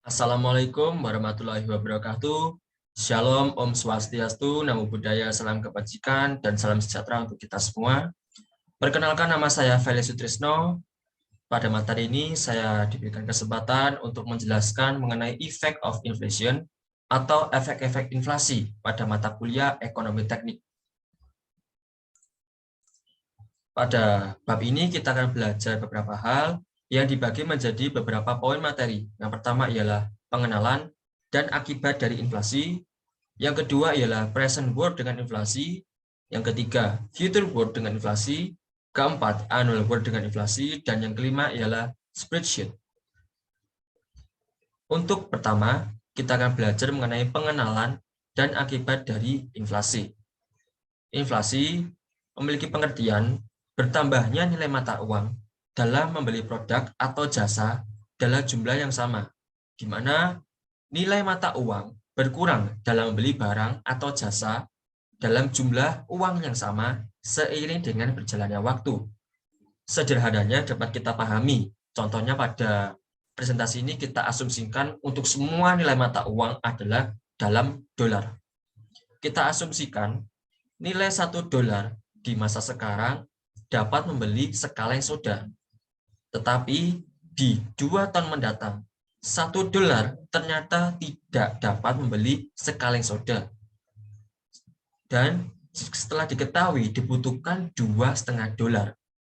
Assalamualaikum warahmatullahi wabarakatuh. Shalom, Om Swastiastu, Namo Buddhaya, salam kebajikan, dan salam sejahtera untuk kita semua. Perkenalkan, nama saya Feli Sutrisno. Pada materi ini saya diberikan kesempatan untuk menjelaskan mengenai effect of inflation atau efek-efek inflasi pada mata kuliah ekonomi teknik. Pada bab ini kita akan belajar beberapa hal yang dibagi menjadi beberapa poin materi. Yang pertama ialah pengenalan dan akibat dari inflasi. Yang kedua ialah present world dengan inflasi. Yang ketiga, future world dengan inflasi. Keempat, annual world dengan inflasi. Dan yang kelima ialah spreadsheet. Untuk pertama, kita akan belajar mengenai pengenalan dan akibat dari inflasi. Inflasi memiliki pengertian bertambahnya nilai mata uang dalam membeli produk atau jasa dalam jumlah yang sama, di mana nilai mata uang berkurang dalam membeli barang atau jasa dalam jumlah uang yang sama seiring dengan berjalannya waktu. Sederhananya dapat kita pahami, contohnya pada presentasi ini kita asumsikan untuk semua nilai mata uang adalah dalam dolar. Kita asumsikan nilai $1 di masa sekarang dapat membeli sekaleng soda. Tetapi di 2 tahun mendatang, $1 ternyata tidak dapat membeli sekaleng soda. Dan setelah diketahui dibutuhkan $2,5.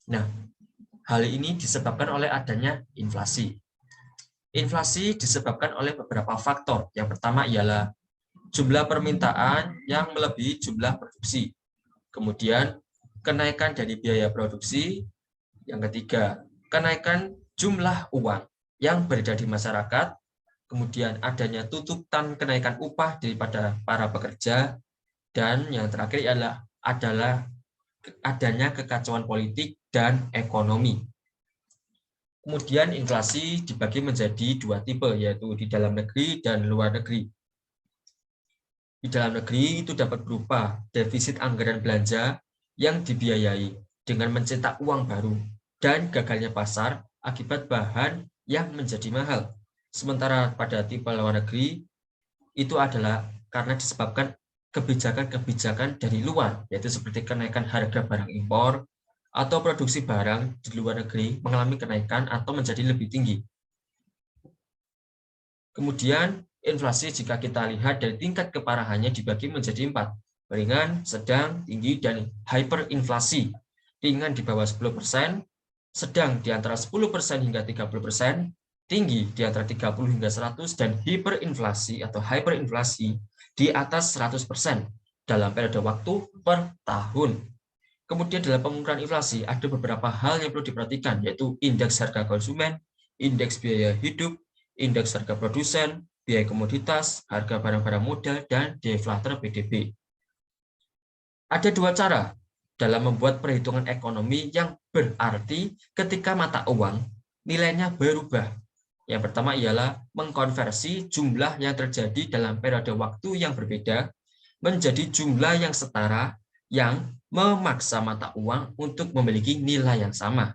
Nah, hal ini disebabkan oleh adanya inflasi. Inflasi disebabkan oleh beberapa faktor. Yang pertama ialah jumlah permintaan yang melebihi jumlah produksi. Kemudian, kenaikan dari biaya produksi. Yang ketiga, kenaikan jumlah uang yang beredar di masyarakat. Kemudian, adanya tuntutan kenaikan upah daripada para pekerja. Dan yang terakhir adalah adanya kekacauan politik dan ekonomi. Kemudian, inflasi dibagi menjadi 2 tipe, yaitu di dalam negeri dan luar negeri. Di dalam negeri itu dapat berupa defisit anggaran belanja yang dibiayai dengan mencetak uang baru dan gagalnya pasar akibat bahan yang menjadi mahal. Sementara pada tipe luar negeri itu adalah karena disebabkan kebijakan-kebijakan dari luar, yaitu seperti kenaikan harga barang impor atau produksi barang di luar negeri mengalami kenaikan atau menjadi lebih tinggi. Kemudian inflasi jika kita lihat dari tingkat keparahannya dibagi menjadi 4, ringan, sedang, tinggi, dan hyperinflasi. Ringan di bawah 10%, sedang di antara 10% hingga 30%, tinggi di antara 30 hingga 100, dan hiperinflasi atau hyperinflasi di atas 100% dalam periode waktu per tahun. Kemudian dalam pengukuran inflasi ada beberapa hal yang perlu diperhatikan, yaitu indeks harga konsumen, indeks biaya hidup, indeks harga produsen, biaya komoditas, harga barang-barang modal, dan deflator PDB. Ada 2 cara dalam membuat perhitungan ekonomi yang berarti ketika mata uang nilainya berubah. Yang pertama ialah mengkonversi jumlah yang terjadi dalam periode waktu yang berbeda menjadi jumlah yang setara yang memaksa mata uang untuk memiliki nilai yang sama.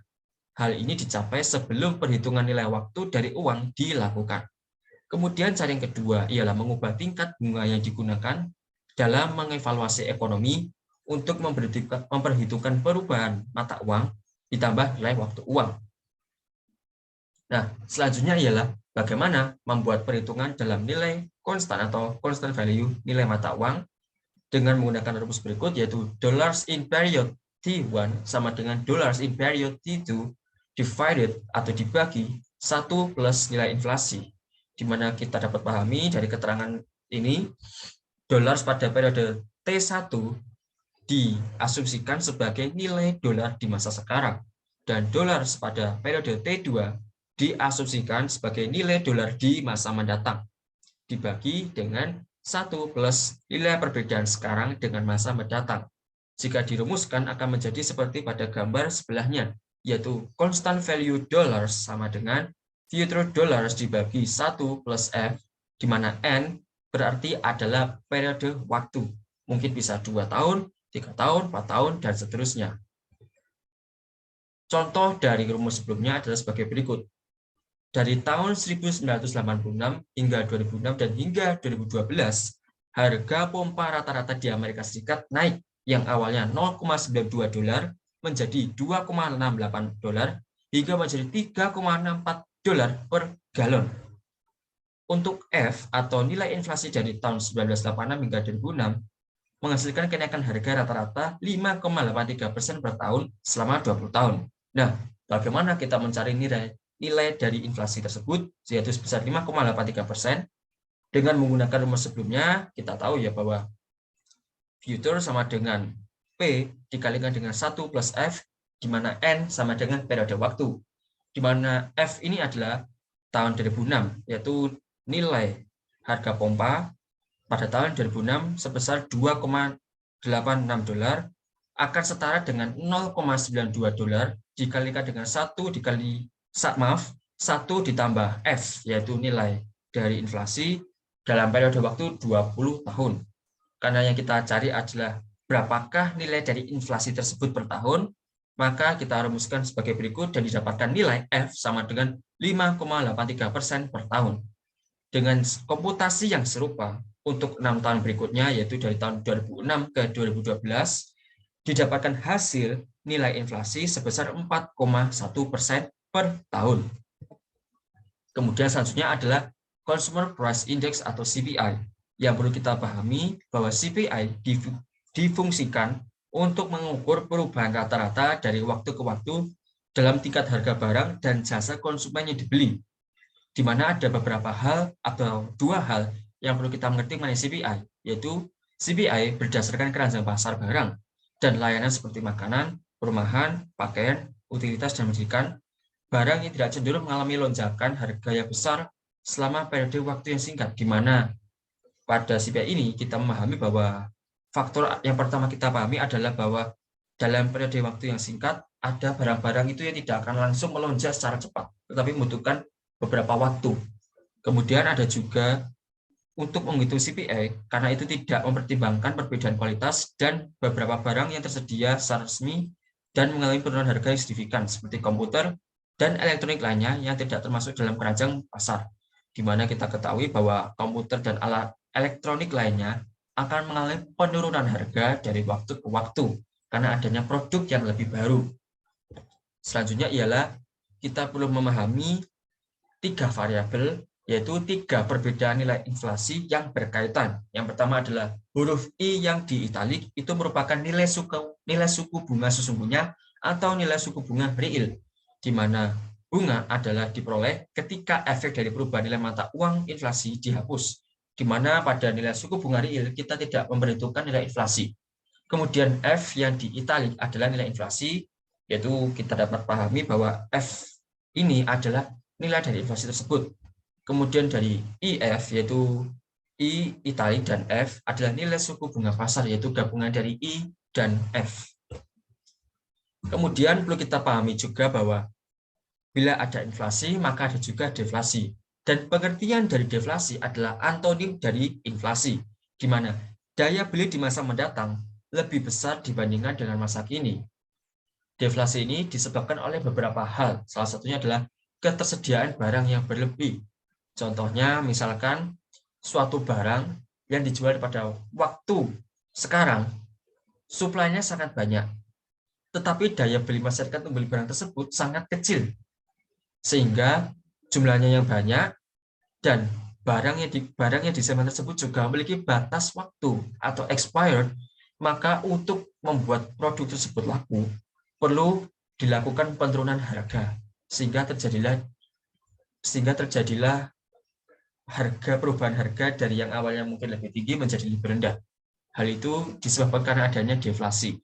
Hal ini dicapai sebelum perhitungan nilai waktu dari uang dilakukan. Kemudian cara yang kedua ialah mengubah tingkat bunga yang digunakan dalam mengevaluasi ekonomi untuk memperhitungkan perubahan mata uang ditambah nilai waktu uang. Nah, selanjutnya ialah bagaimana membuat perhitungan dalam nilai konstan atau constant value nilai mata uang dengan menggunakan rumus berikut, yaitu dollars in period T1 sama dengan dollars in period T2 divided atau dibagi 1 plus nilai inflasi, di mana kita dapat pahami dari keterangan ini, dollars pada periode T1 diasumsikan sebagai nilai dolar di masa sekarang, dan dollars pada periode T2 diasumsikan sebagai nilai dolar di masa mendatang, dibagi dengan 1 plus nilai perbedaan sekarang dengan masa mendatang. Jika dirumuskan akan menjadi seperti pada gambar sebelahnya, yaitu constant value dollars sama dengan future dollars dibagi 1 plus F, di mana N berarti adalah periode waktu. Mungkin bisa 2 tahun, 3 tahun, 4 tahun, dan seterusnya. Contoh dari rumus sebelumnya adalah sebagai berikut. dari tahun 1986 hingga 2006 dan hingga 2012, harga pompa rata-rata di Amerika Serikat naik yang awalnya 0,92 dolar menjadi 2,68 dolar hingga menjadi 3,64 dolar per galon. Untuk F atau nilai inflasi dari tahun 1986 hingga 2006 menghasilkan kenaikan harga rata-rata 5,83% per tahun selama 20 tahun. Nah, bagaimana kita mencari nilai dari inflasi tersebut, yaitu sebesar 5,83%? Dengan menggunakan rumus sebelumnya, kita tahu ya bahwa future sama dengan P dikalikan dengan 1 plus F, di mana N sama dengan periode waktu. Di mana F ini adalah tahun 2006, yaitu nilai harga pompa pada tahun 2006 sebesar 2,86 dolar akan setara dengan 0,92 dolar dikalikan dengan 1 ditambah F, yaitu nilai dari inflasi dalam periode waktu 20 tahun. Karena yang kita cari adalah berapakah nilai dari inflasi tersebut per tahun, maka kita rumuskan sebagai berikut dan didapatkan nilai F sama dengan 5,83% per tahun. Dengan komputasi yang serupa untuk 6 tahun berikutnya, yaitu dari tahun 2006 ke 2012, didapatkan hasil nilai inflasi sebesar 4,1% per tahun. Kemudian selanjutnya adalah Consumer Price Index atau CPI. Yang perlu kita pahami bahwa CPI difungsikan untuk mengukur perubahan rata-rata dari waktu ke waktu dalam tingkat harga barang dan jasa konsumen yang dibeli, di mana ada beberapa hal atau dua hal yang perlu kita mengerti mengenai CPI, yaitu CPI berdasarkan keranjang pasar barang dan layanan seperti makanan, perumahan, pakaian, utilitas, dan pendidikan, barang yang tidak cenderung mengalami lonjakan harga yang besar selama periode waktu yang singkat, di mana pada CPI ini kita memahami bahwa faktor yang pertama kita pahami adalah bahwa dalam periode waktu yang singkat ada barang-barang itu yang tidak akan langsung melonjak secara cepat, tetapi membutuhkan beberapa waktu. Kemudian ada juga untuk menghitung CPI, karena itu tidak mempertimbangkan perbedaan kualitas dan beberapa barang yang tersedia secara resmi dan mengalami penurunan harga yang signifikan, seperti komputer dan elektronik lainnya yang tidak termasuk dalam keranjang pasar, di mana kita ketahui bahwa komputer dan alat elektronik lainnya akan mengalami penurunan harga dari waktu ke waktu karena adanya produk yang lebih baru. Selanjutnya ialah kita perlu memahami 3 variabel, yaitu 3 perbedaan nilai inflasi yang berkaitan. Yang pertama adalah huruf I yang di italik, itu merupakan nilai suku bunga sesungguhnya atau nilai suku bunga real, di mana bunga adalah diperoleh ketika efek dari perubahan nilai mata uang inflasi dihapus, di mana pada nilai suku bunga real kita tidak memperhitungkan nilai inflasi. Kemudian F yang di italik adalah nilai inflasi, yaitu kita dapat pahami bahwa F ini adalah nilai dari inflasi tersebut. Kemudian dari IF, yaitu I italik dan F adalah nilai suku bunga pasar, yaitu gabungan dari I dan F. Kemudian perlu kita pahami juga bahwa bila ada inflasi, maka ada juga deflasi. Dan pengertian dari deflasi adalah antonim dari inflasi, di mana daya beli di masa mendatang lebih besar dibandingkan dengan masa kini. Deflasi ini disebabkan oleh beberapa hal, salah satunya adalah ketersediaan barang yang berlebih. Contohnya, misalkan suatu barang yang dijual pada waktu sekarang, suplainya sangat banyak, tetapi daya beli masyarakat membeli barang tersebut sangat kecil, sehingga jumlahnya yang banyak dan barang yang di segmen tersebut juga memiliki batas waktu atau expired, maka untuk membuat produk tersebut laku perlu dilakukan penurunan harga, sehingga terjadilah perubahan harga dari yang awalnya mungkin lebih tinggi menjadi lebih rendah. Hal itu disebabkan karena adanya deflasi.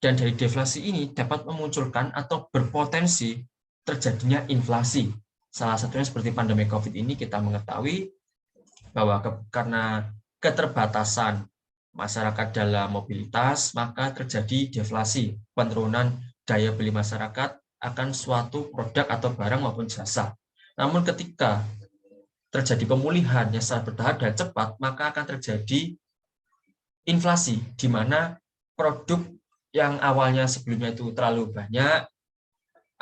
Dan dari deflasi ini dapat memunculkan atau berpotensi terjadinya inflasi. Salah satunya seperti pandemi COVID ini, kita mengetahui bahwa karena keterbatasan masyarakat dalam mobilitas, maka terjadi deflasi, penurunan daya beli masyarakat akan suatu produk atau barang maupun jasa. Namun ketika terjadi pemulihan yang secara bertahap dan cepat, maka akan terjadi inflasi, di mana produk yang awalnya sebelumnya itu terlalu banyak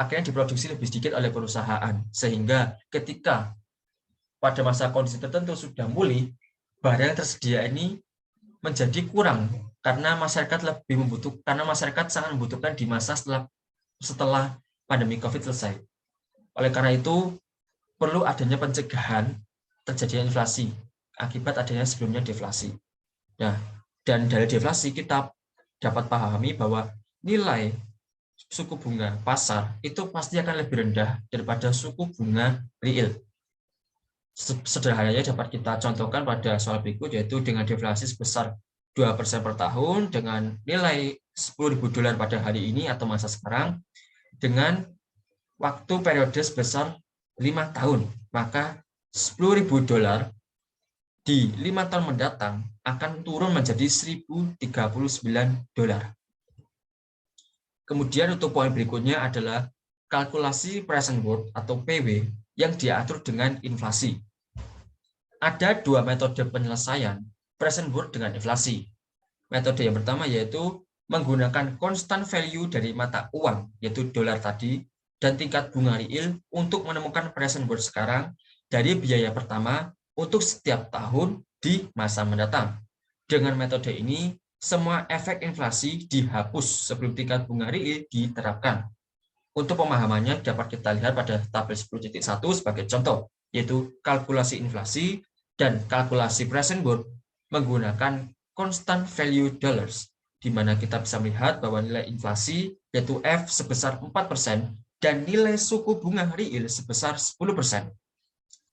akhirnya diproduksi lebih sedikit oleh perusahaan, sehingga ketika pada masa kondisi tertentu sudah pulih, barang yang tersedia ini menjadi kurang karena masyarakat sangat membutuhkan di masa setelah pandemi COVID selesai. Oleh karena itu, perlu adanya pencegahan terjadinya inflasi akibat adanya sebelumnya deflasi. Nah, dan dari deflasi kita dapat pahami bahwa nilai suku bunga pasar itu pasti akan lebih rendah daripada suku bunga real. Sederhananya dapat kita contohkan pada soal berikut, yaitu dengan deflasi sebesar 2% per tahun dengan nilai $10.000 pada hari ini atau masa sekarang dengan waktu periode sebesar 5 tahun, maka $10.000 di 5 tahun mendatang akan turun menjadi $1.039. Kemudian untuk poin berikutnya adalah kalkulasi present worth atau PW yang diatur dengan inflasi. Ada dua metode penyelesaian present worth dengan inflasi. Metode yang pertama yaitu menggunakan constant value dari mata uang, yaitu dolar tadi, dan tingkat bunga real untuk menemukan present worth sekarang dari biaya pertama untuk setiap tahun di masa mendatang. Dengan metode ini, semua efek inflasi dihapus sebelum tingkat bunga real diterapkan. Untuk pemahamannya dapat kita lihat pada tabel 10.1 sebagai contoh, yaitu kalkulasi inflasi dan kalkulasi present worth menggunakan constant value dollars, di mana kita bisa melihat bahwa nilai inflasi yaitu F sebesar 4% dan nilai suku bunga real sebesar 10%.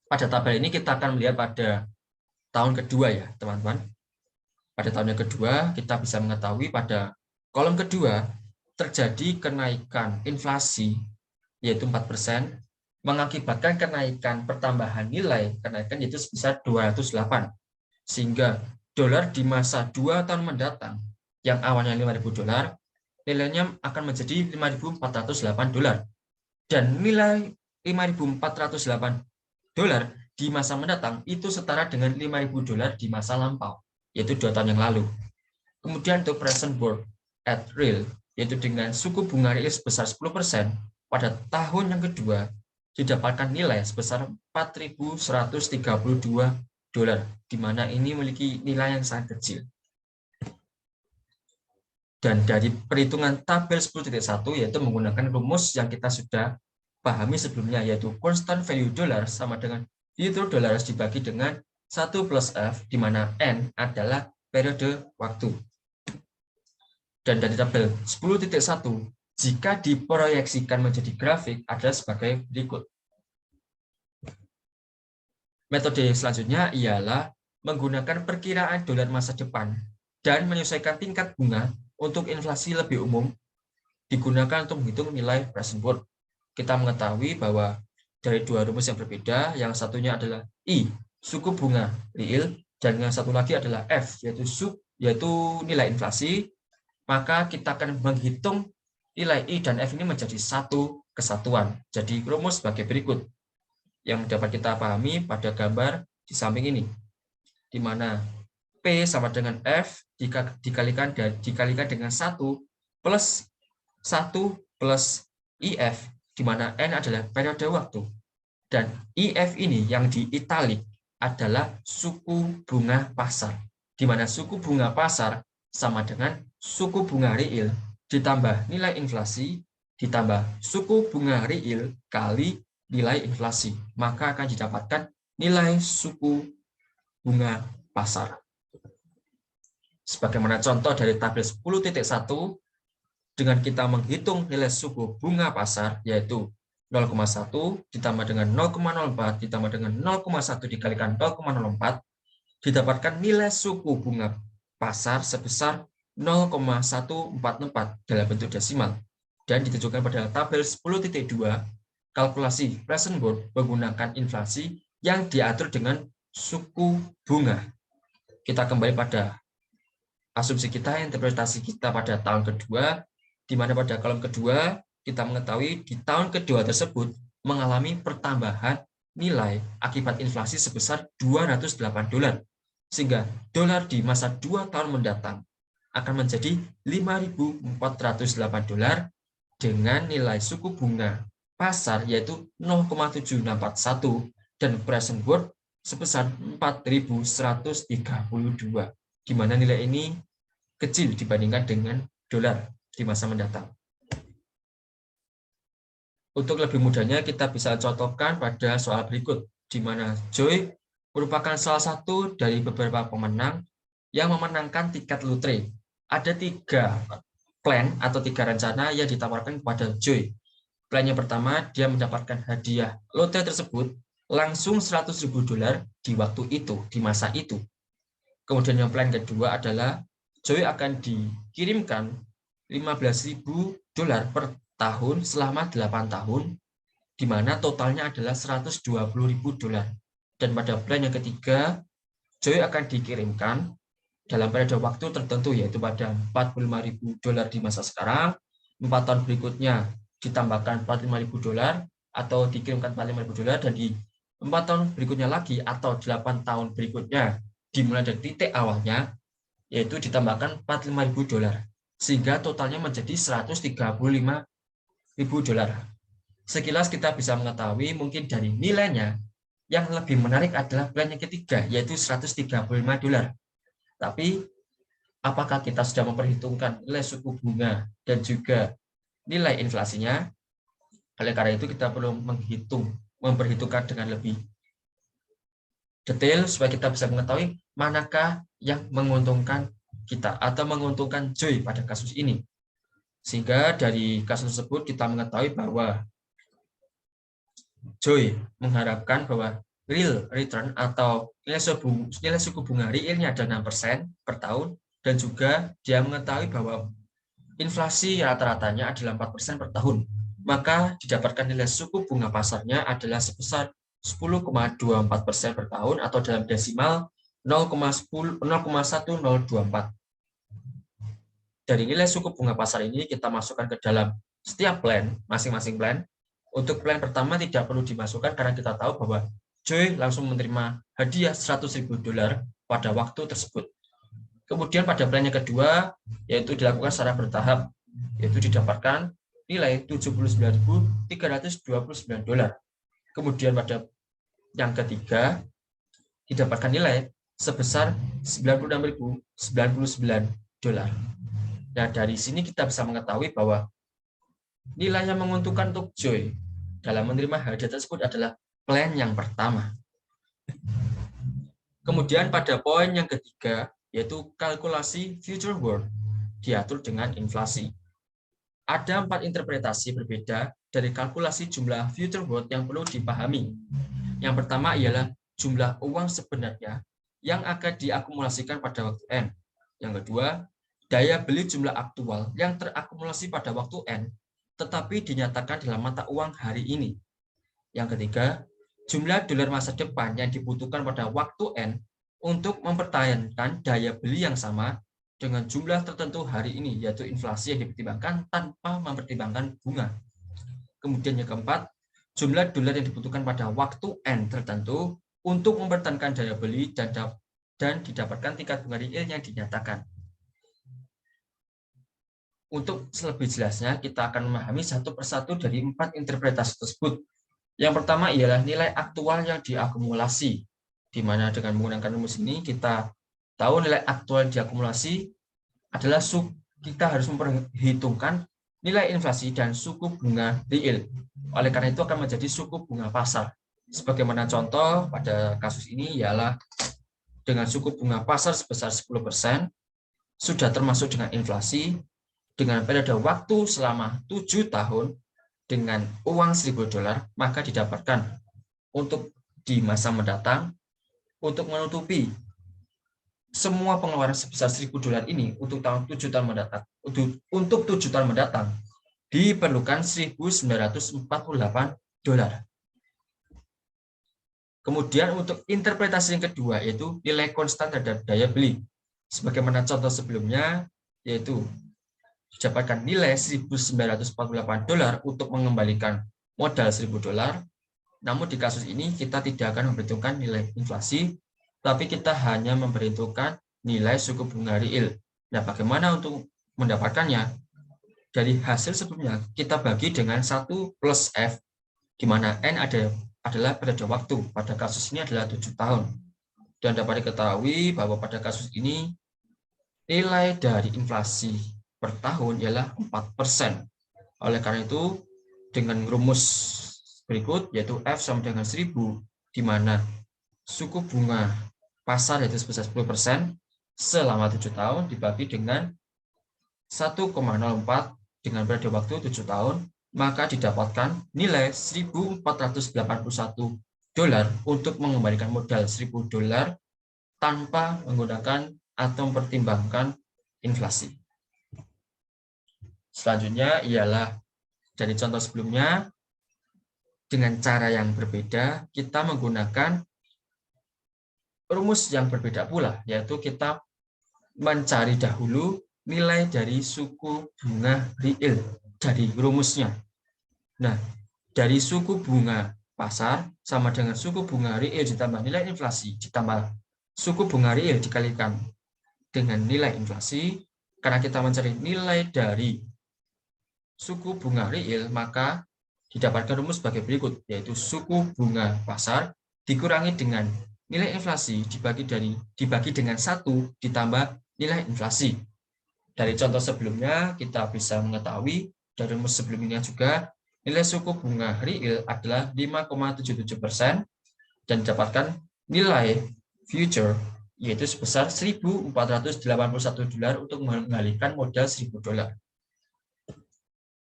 Pada tabel ini kita akan melihat pada tahun kedua ya, teman-teman. Pada tahun yang kedua, kita bisa mengetahui pada kolom kedua terjadi kenaikan inflasi yaitu 4%, mengakibatkan kenaikan pertambahan nilai kenaikan yaitu sebesar 208. Sehingga dolar di masa 2 tahun mendatang yang awalnya $5.000, nilainya akan menjadi $5.408. Dan nilai $5.408 di masa mendatang itu setara dengan $5.000 di masa lampau, yaitu 2 tahun yang lalu. Kemudian untuk present worth at real, yaitu dengan suku bunga real sebesar 10%, pada tahun yang kedua didapatkan nilai sebesar $4.132, di mana ini memiliki nilai yang sangat kecil. Dan dari perhitungan tabel 10.1 yaitu menggunakan rumus yang kita sudah pahami sebelumnya, yaitu constant value dollar sama dengan euro dollars dibagi dengan 1 plus F, di mana N adalah periode waktu. Dan dari tabel 10.1, jika diproyeksikan menjadi grafik adalah sebagai berikut. Metode selanjutnya ialah menggunakan perkiraan dolar masa depan dan menyesuaikan tingkat bunga untuk inflasi lebih umum digunakan untuk menghitung nilai present worth. Kita mengetahui bahwa dari dua rumus yang berbeda, yang satunya adalah I, suku bunga real, dan yang satu lagi adalah F, yaitu nilai inflasi, maka kita akan menghitung nilai I dan F ini menjadi satu kesatuan. Jadi rumus sebagai berikut yang dapat kita pahami pada gambar di samping ini, di mana P sama dengan F dikalikan dengan 1 plus 1 plus IF, di mana N adalah periode waktu. Dan IF ini yang di italik adalah suku bunga pasar, di mana suku bunga pasar sama dengan suku bunga real ditambah nilai inflasi ditambah suku bunga real kali nilai inflasi, maka akan didapatkan nilai suku bunga pasar. Sebagaimana contoh dari tabel 10.1, dengan kita menghitung nilai suku bunga pasar yaitu 0,1 ditambah dengan 0,04 ditambah dengan 0,1 dikalikan 0,04, didapatkan nilai suku bunga pasar sebesar 0,144 dalam bentuk desimal, dan ditunjukkan pada tabel 10.2 kalkulasi present worth menggunakan inflasi yang diatur dengan suku bunga. Kita kembali pada asumsi kita, interpretasi kita pada tahun kedua, di mana pada kolom kedua kita mengetahui di tahun kedua tersebut mengalami pertambahan nilai akibat inflasi sebesar $208, sehingga dolar di masa 2 tahun mendatang akan menjadi $5.408 dengan nilai suku bunga pasar yaitu 0,7641 dan present worth sebesar 4.132, di mana nilai ini kecil dibandingkan dengan dolar di masa mendatang. Untuk lebih mudahnya kita bisa contohkan pada soal berikut, di mana Joy merupakan salah satu dari beberapa pemenang yang memenangkan tiket lotre. Ada 3 plan atau 3 rencana yang ditawarkan kepada Joy. Plan yang pertama, dia mendapatkan hadiah lotre tersebut langsung $100.000 di waktu itu, di masa itu. Kemudian yang plan kedua adalah Joy akan dikirimkan $15.000 per tahun selama 8 tahun, di mana totalnya adalah $120.000. Dan pada plan yang ketiga, Joy akan dikirimkan dalam periode waktu tertentu, yaitu pada $45.000 di masa sekarang, 4 tahun berikutnya ditambahkan $45.000 atau dikirimkan $45.000, dan di 4 tahun berikutnya lagi atau 8 tahun berikutnya dimulai dari titik awalnya, yaitu ditambahkan $45.000, sehingga totalnya menjadi $135.000. Sekilas kita bisa mengetahui mungkin dari nilainya, yang lebih menarik adalah plan yang ketiga, yaitu $135. Tapi apakah kita sudah memperhitungkan nilai suku bunga dan juga nilai inflasinya? Oleh karena itu kita perlu memperhitungkan dengan lebih detail supaya kita bisa mengetahui manakah yang menguntungkan kita atau menguntungkan Joy pada kasus ini. Sehingga dari kasus tersebut kita mengetahui bahwa Joy mengharapkan bahwa real return atau nilai suku bunga realnya ada 6% per tahun, dan juga dia mengetahui bahwa inflasi rata-ratanya adalah 4% per tahun, maka didapatkan nilai suku bunga pasarnya adalah sebesar 10,24% per tahun atau dalam desimal 0,1024. Dari nilai suku bunga pasar ini kita masukkan ke dalam setiap plan, masing-masing plan. Untuk plan pertama tidak perlu dimasukkan karena kita tahu bahwa Joy langsung menerima hadiah $100.000 pada waktu tersebut. Kemudian pada plan yang kedua, yaitu dilakukan secara bertahap, yaitu didapatkan nilai $79.329. Kemudian pada yang ketiga, didapatkan nilai sebesar $96.099. Nah, dari sini kita bisa mengetahui bahwa nilai yang menguntungkan untuk Joy dalam menerima hadiah tersebut adalah plan yang pertama. Kemudian pada poin yang ketiga, yaitu kalkulasi future worth, diatur dengan inflasi. Ada 4 interpretasi berbeda dari kalkulasi jumlah future worth yang perlu dipahami. Yang pertama ialah jumlah uang sebenarnya yang akan diakumulasikan pada waktu N. Yang kedua, daya beli jumlah aktual yang terakumulasi pada waktu N, tetapi dinyatakan dalam mata uang hari ini. Yang ketiga, jumlah dolar masa depan yang dibutuhkan pada waktu N untuk mempertahankan daya beli yang sama dengan jumlah tertentu hari ini, yaitu inflasi yang dipertimbangkan tanpa mempertimbangkan bunga. Kemudian yang keempat, jumlah dolar yang dibutuhkan pada waktu N tertentu untuk mempertahankan daya beli dan didapatkan tingkat bunga real yang dinyatakan. Untuk lebih jelasnya, kita akan memahami satu persatu dari 4 interpretasi tersebut. Yang pertama ialah nilai aktual yang diakumulasi, di mana dengan menggunakan rumus ini kita tahu nilai aktual diakumulasi adalah kita harus memperhitungkan nilai inflasi dan suku bunga real. Oleh karena itu akan menjadi suku bunga pasar. Sebagaimana contoh pada kasus ini ialah dengan suku bunga pasar sebesar 10%, sudah termasuk dengan inflasi, dengan periode waktu selama 7 tahun, dengan uang $1.000, maka didapatkan untuk di masa mendatang, untuk menutupi semua pengeluaran sebesar $1.000 ini untuk 7 tahun mendatang, untuk 7 tahun mendatang diperlukan $1.948. Kemudian untuk interpretasi yang kedua yaitu nilai konstan terhadap daya beli. Sebagaimana contoh sebelumnya, yaitu didapatkan nilai $1.948 untuk mengembalikan modal $1.000. Namun di kasus ini kita tidak akan memperhitungkan nilai inflasi, tapi kita hanya memperhitungkan nilai suku bunga real. Nah, bagaimana untuk mendapatkannya? dari hasil sebelumnya kita bagi dengan 1 plus F, di mana N adalah periode waktu. Pada kasus ini adalah 7 tahun. Dan dapat diketahui bahwa pada kasus ini nilai dari inflasi per tahun ialah 4%. Oleh karena itu, dengan rumus berikut, yaitu F sama dengan 1000, di mana suku bunga pasar yaitu sebesar 10% selama 7 tahun dibagi dengan 1,04 dengan periode waktu 7 tahun, maka didapatkan nilai $1.481 untuk mengembalikan modal $1.000 tanpa menggunakan atau mempertimbangkan inflasi. Selanjutnya ialah dari contoh sebelumnya, dengan cara yang berbeda, kita menggunakan rumus yang berbeda pula, yaitu kita mencari dahulu nilai dari suku bunga real dari rumusnya. Nah, dari suku bunga pasar sama dengan suku bunga real ditambah nilai inflasi ditambah suku bunga real dikalikan dengan nilai inflasi. Karena kita mencari nilai dari suku bunga real, maka didapatkan rumus sebagai berikut, yaitu suku bunga pasar dikurangi dengan nilai inflasi dibagi dengan 1 ditambah nilai inflasi. Dari contoh sebelumnya kita bisa mengetahui dari rumus sebelumnya juga nilai suku bunga real adalah 5,77% dan didapatkan nilai future yaitu sebesar $1.481 untuk mengembalikan modal $1.000.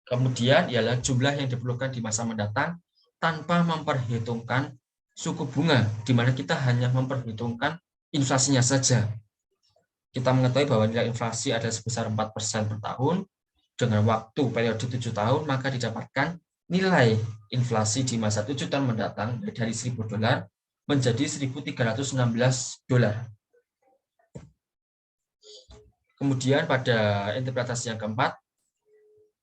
Kemudian ialah jumlah yang diperlukan di masa mendatang tanpa memperhitungkan suku bunga, di mana kita hanya memperhitungkan inflasinya saja. Kita mengetahui bahwa nilai inflasi ada sebesar 4% per tahun, dengan waktu periode 7 tahun, maka didapatkan nilai inflasi di masa 7 tahun mendatang dari $1.000 menjadi $1.316. Kemudian pada interpretasi yang keempat,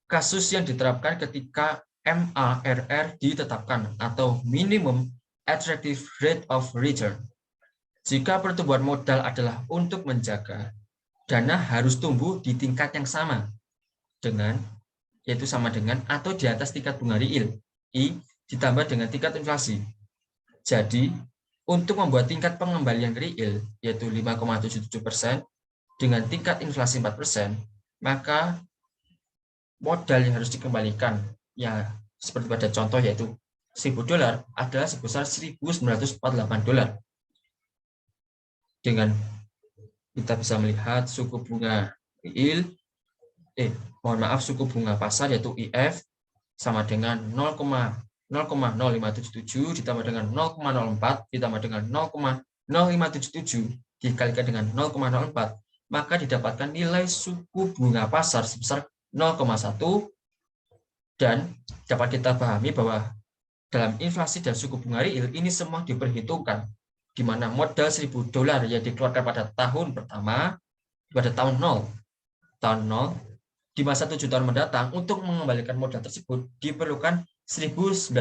kasus yang diterapkan ketika MARR ditetapkan atau Minimum Attractive Rate of Return. Jika pertumbuhan modal adalah untuk menjaga, dana harus tumbuh di tingkat yang sama dengan, yaitu sama dengan atau di atas tingkat bunga real, I, ditambah dengan tingkat inflasi. Jadi, untuk membuat tingkat pengembalian real, yaitu 5,77% dengan tingkat inflasi 4%, maka modal yang harus dikembalikan, ya seperti pada contoh yaitu $1.000 adalah sebesar $1.948. Dengan kita bisa melihat suku bunga real, suku bunga pasar yaitu IF sama dengan 0,0577 ditambah dengan 0,04 ditambah dengan 0,0577 dikalikan dengan 0,04, maka didapatkan nilai suku bunga pasar sebesar 0,1, dan dapat kita pahami bahwa dalam inflasi dan suku bunga real ini semua diperhitungkan, di mana modal $1.000 yang dikeluarkan pada tahun pertama, pada tahun 0, di masa 7 tahun mendatang untuk mengembalikan modal tersebut diperlukan $1.948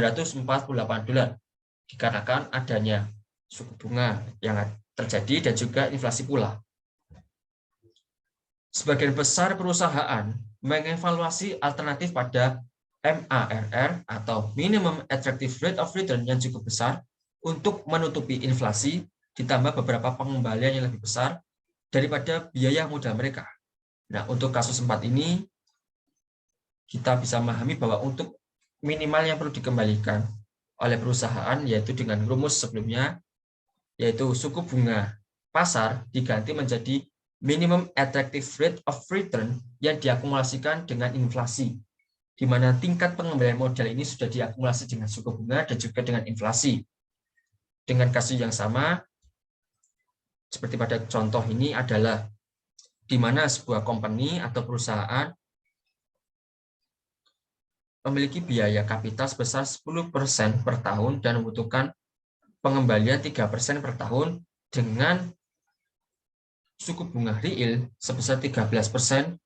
dikarenakan adanya suku bunga yang terjadi dan juga inflasi pula. Sebagian besar perusahaan mengevaluasi alternatif pada MARR atau Minimum Attractive Rate of Return yang cukup besar untuk menutupi inflasi ditambah beberapa pengembalian yang lebih besar daripada biaya modal mereka. Nah, untuk kasus 4 ini kita bisa memahami bahwa untuk minimal yang perlu dikembalikan oleh perusahaan yaitu dengan rumus sebelumnya, yaitu suku bunga pasar diganti menjadi Minimum Attractive Rate of Return yang diakumulasikan dengan inflasi, di mana tingkat pengembalian modal ini sudah diakumulasi dengan suku bunga dan juga dengan inflasi. Dengan kasus yang sama, seperti pada contoh ini adalah di mana sebuah company atau perusahaan memiliki biaya kapital sebesar 10% per tahun dan membutuhkan pengembalian 3% per tahun dengan suku bunga real sebesar 13%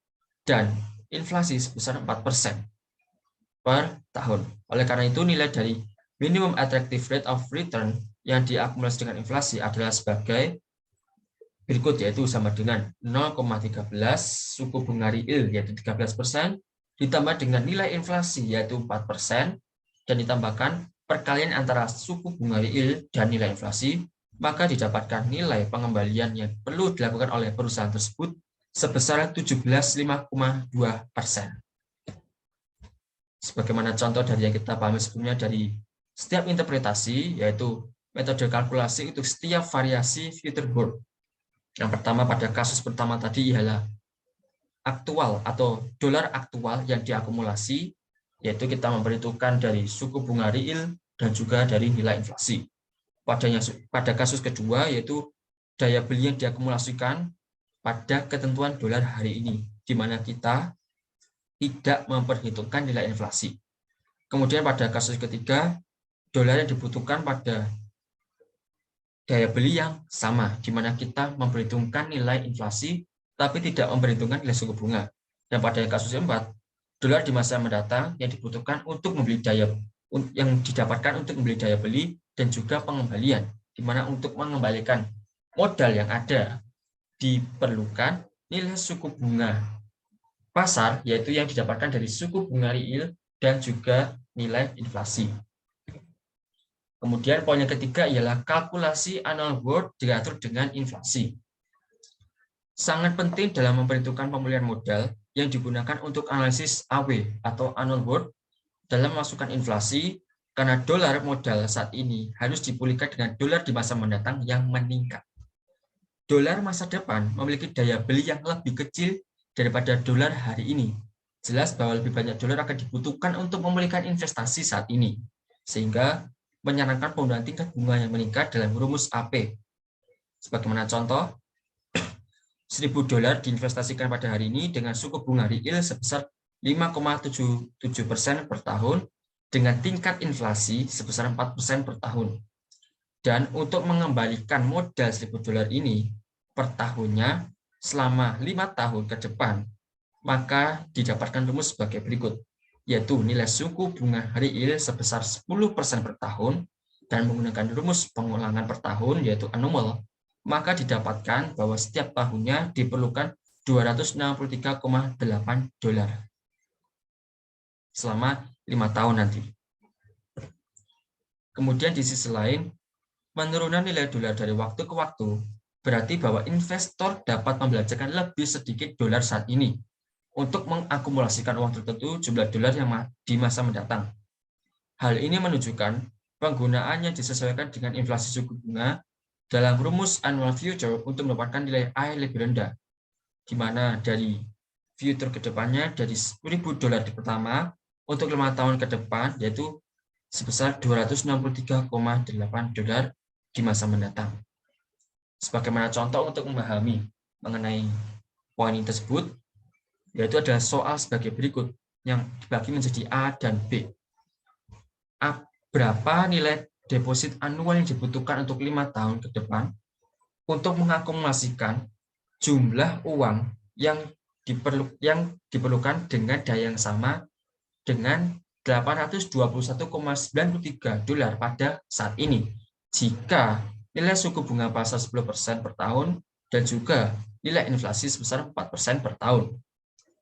dan inflasi sebesar 4% per tahun. Oleh karena itu, nilai dari Minimum Attractive Rate of Return yang diakumulasi dengan inflasi adalah sebagai berikut, yaitu sama dengan 0,13 suku bunga real yaitu 13% ditambah dengan nilai inflasi yaitu 4%, dan ditambahkan perkalian antara suku bunga real dan nilai inflasi, maka didapatkan nilai pengembalian yang perlu dilakukan oleh perusahaan tersebut sebesar 17,5,2%. Sebagaimana contoh dari yang kita pahami sebelumnya dari setiap interpretasi, yaitu metode kalkulasi untuk setiap variasi future board. Yang pertama, pada kasus pertama tadi ialah aktual atau dolar aktual yang diakumulasi, yaitu kita memperhitungkan dari suku bunga real dan juga dari nilai inflasi. Pada kasus kedua, yaitu daya beli yang diakumulasikan pada ketentuan dolar hari ini, di mana kita tidak memperhitungkan nilai inflasi. Kemudian pada kasus ketiga, dolar yang dibutuhkan pada daya beli yang sama, di mana kita memperhitungkan nilai inflasi, tapi tidak memperhitungkan nilai suku bunga. Dan pada kasus keempat, dolar di masa mendatang yang dibutuhkan untuk membeli yang didapatkan untuk membeli daya beli dan juga pengembalian, di mana untuk mengembalikan modal yang ada diperlukan nilai suku bunga pasar, yaitu yang didapatkan dari suku bunga real dan juga nilai inflasi. Kemudian poin yang ketiga ialah kalkulasi annual growth diatur dengan inflasi. Sangat penting dalam memperhitungkan pemulihan modal yang digunakan untuk analisis AW atau annual growth dalam memasukkan inflasi, karena dolar modal saat ini harus dipulihkan dengan dolar di masa mendatang yang meningkat. Dolar masa depan memiliki daya beli yang lebih kecil daripada dolar hari ini. Jelas bahwa lebih banyak dolar akan dibutuhkan untuk memulihkan investasi saat ini, sehingga menyarankan penggunaan tingkat bunga yang meningkat dalam rumus AP. Sebagaimana contoh, 1.000 dolar diinvestasikan pada hari ini dengan suku bunga real sebesar 5,77% per tahun dengan tingkat inflasi sebesar 4% per tahun. Dan untuk mengembalikan modal 1.000 dolar ini per tahunnya selama 5 tahun ke depan, maka didapatkan rumus sebagai berikut, yaitu nilai suku bunga real sebesar 10% per tahun, dan menggunakan rumus pengulangan per tahun, yaitu annual, maka didapatkan bahwa setiap tahunnya diperlukan 263,8 dolar selama 5 tahun nanti. Kemudian di sisi lain, penurunan nilai dolar dari waktu ke waktu berarti bahwa investor dapat membelanjakan lebih sedikit dolar saat ini untuk mengakumulasikan uang tertentu jumlah dolar yang di masa mendatang. Hal ini menunjukkan penggunaannya disesuaikan dengan inflasi suku bunga dalam rumus annual future untuk mendapatkan nilai I lebih rendah, di mana dari future ke depannya dari 1.000 dolar di pertama untuk 5 tahun ke depan yaitu sebesar 263,8 dolar di masa mendatang. Sebagaimana contoh untuk memahami mengenai poin tersebut, yaitu adalah soal sebagai berikut yang dibagi menjadi A dan B. Berapa nilai deposit anual yang dibutuhkan untuk 5 tahun ke depan untuk mengakumulasikan jumlah uang yang diperlukan dengan daya yang sama dengan 821,93 dolar pada saat ini, jika nilai suku bunga pasar 10% per tahun dan juga nilai inflasi sebesar 4% per tahun.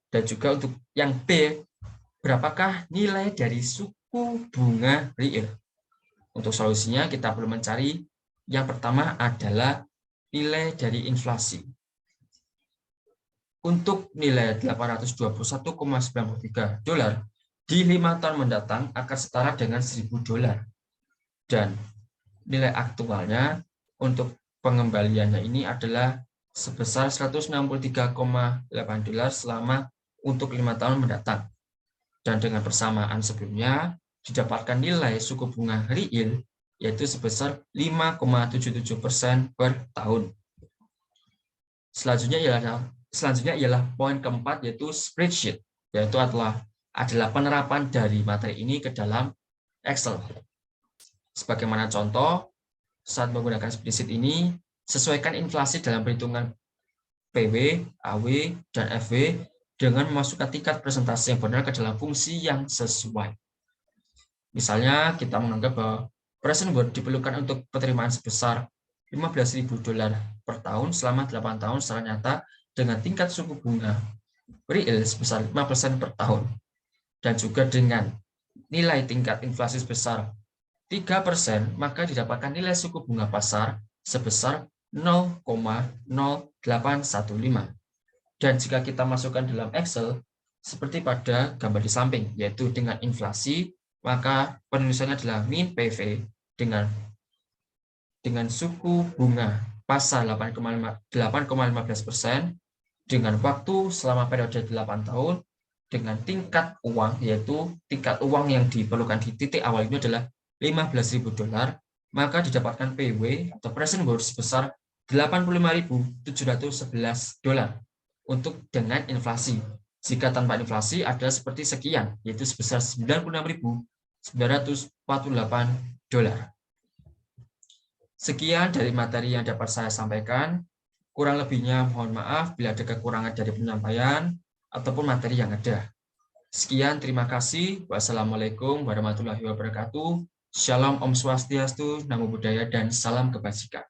Dan juga untuk yang B, berapakah nilai dari suku bunga real? Untuk solusinya kita perlu mencari yang pertama adalah nilai dari inflasi. Untuk nilai 821,93 dolar di 5 tahun mendatang akan setara dengan 1.000 dolar. Dan nilai aktualnya untuk pengembaliannya ini adalah sebesar 163,8 dolar selama untuk 5 tahun mendatang. Dan dengan persamaan sebelumnya, didapatkan nilai suku bunga real yaitu sebesar 5,77% per tahun. Selanjutnya ialah poin keempat, yaitu spreadsheet, yaitu adalah penerapan dari materi ini ke dalam Excel. Sebagaimana contoh, saat menggunakan spreadsheet ini, sesuaikan inflasi dalam perhitungan PW, AW, dan FW dengan memasukkan tingkat presentasi yang benar ke dalam fungsi yang sesuai. Misalnya, kita menganggap bahwa present worth diperlukan untuk penerimaan sebesar 15.000 dolar per tahun selama 8 tahun secara nyata dengan tingkat suku bunga real sebesar 5% per tahun. dan juga dengan nilai tingkat inflasi sebesar 3%, maka didapatkan nilai suku bunga pasar sebesar 0,0815. Dan jika kita masukkan dalam Excel, seperti pada gambar di samping, yaitu dengan inflasi, maka penulisannya adalah min PV dengan suku bunga pasar 8,15% dengan waktu selama periode 8 tahun dengan tingkat uang, yaitu tingkat uang yang diperlukan di titik awal itu adalah $15.000, maka didapatkan PW atau present worth sebesar $85.711 untuk dengan inflasi. Jika tanpa inflasi adalah seperti sekian, yaitu sebesar $96.948. Sekian dari materi yang dapat saya sampaikan. Kurang lebihnya mohon maaf bila ada kekurangan dari penyampaian ataupun materi yang ada. Sekian, terima kasih. Wassalamualaikum warahmatullahi wabarakatuh. Shalom, Om Swastiastu, Namo Buddhaya, dan salam kebajikan.